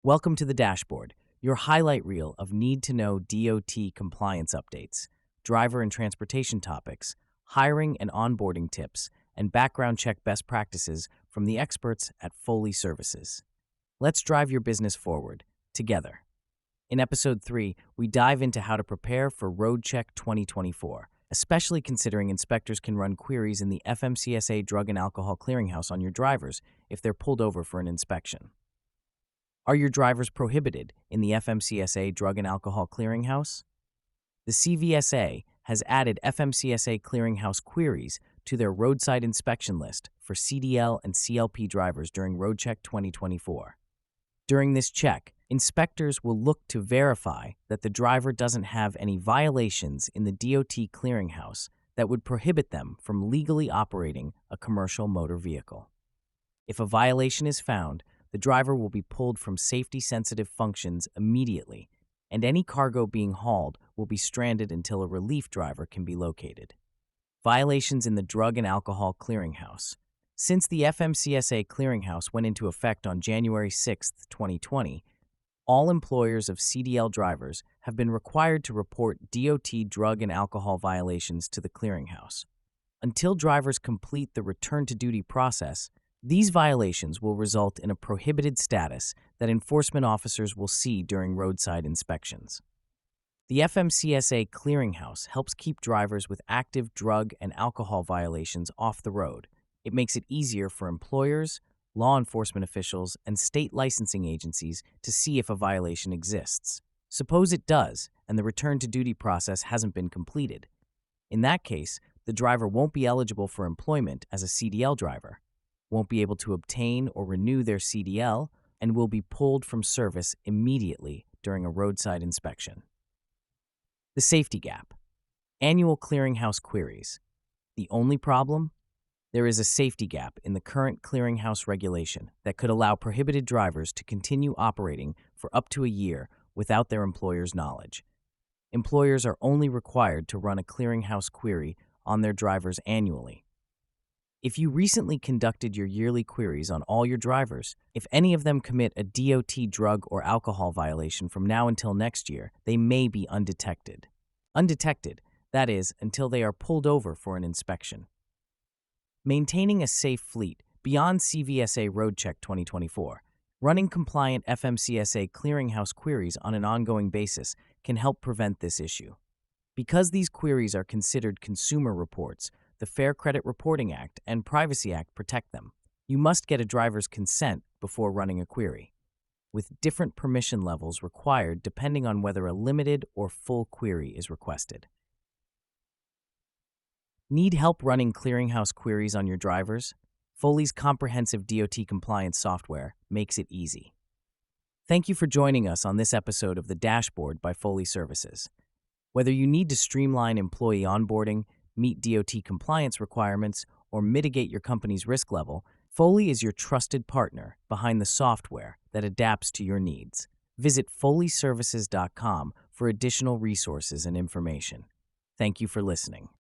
Welcome to the dashboard, your highlight reel of need-to-know DOT compliance updates, driver and transportation topics, hiring and onboarding tips, and background check best practices from the experts at Foley Services. Let's drive your business forward, together. In Episode 3, we dive into how to prepare for Roadcheck 2024, especially considering inspectors can run queries in the FMCSA Drug and Alcohol Clearinghouse on your drivers if they're pulled over for an inspection. Are your drivers prohibited in the FMCSA Drug and Alcohol Clearinghouse? The CVSA has added FMCSA Clearinghouse queries to their roadside inspection list for CDL and CLP drivers during Roadcheck 2024. During this check, inspectors will look to verify that the driver doesn't have any violations in the DOT Clearinghouse that would prohibit them from legally operating a commercial motor vehicle. If a violation is found, the driver will be pulled from safety-sensitive functions immediately, and any cargo being hauled will be stranded until a relief driver can be located. Violations in the Drug and Alcohol Clearinghouse. Since the FMCSA Clearinghouse went into effect on January 6, 2020, all employers of CDL drivers have been required to report DOT drug and alcohol violations to the Clearinghouse. Until drivers complete the return-to-duty process, these violations will result in a prohibited status that enforcement officers will see during roadside inspections. The FMCSA Clearinghouse helps keep drivers with active drug and alcohol violations off the road. It makes it easier for employers, law enforcement officials, and state licensing agencies to see if a violation exists. Suppose it does, and the return-to-duty process hasn't been completed. In that case, the driver won't be eligible for employment as a CDL driver, won't be able to obtain or renew their CDL, and will be pulled from service immediately during a roadside inspection. The safety gap. Annual clearinghouse queries. The only problem? There is a safety gap in the current clearinghouse regulation that could allow prohibited drivers to continue operating for up to a year without their employer's knowledge. Employers are only required to run a clearinghouse query on their drivers annually. If you recently conducted your yearly queries on all your drivers, if any of them commit a DOT drug or alcohol violation from now until next year, they may be undetected. Undetected, that is, until they are pulled over for an inspection. Maintaining a safe fleet beyond CVSA Roadcheck 2024, running compliant FMCSA Clearinghouse queries on an ongoing basis can help prevent this issue. Because these queries are considered consumer reports, the Fair Credit Reporting Act and Privacy Act protect them. You must get a driver's consent before running a query, with different permission levels required depending on whether a limited or full query is requested. Need help running clearinghouse queries on your drivers? Foley's comprehensive DOT compliance software makes it easy. Thank you for joining us on this episode of The Dashboard by Foley Services. Whether you need to streamline employee onboarding, meet DOT compliance requirements, or mitigate your company's risk level, Foley is your trusted partner behind the software that adapts to your needs. Visit foleyservices.com for additional resources and information. Thank you for listening.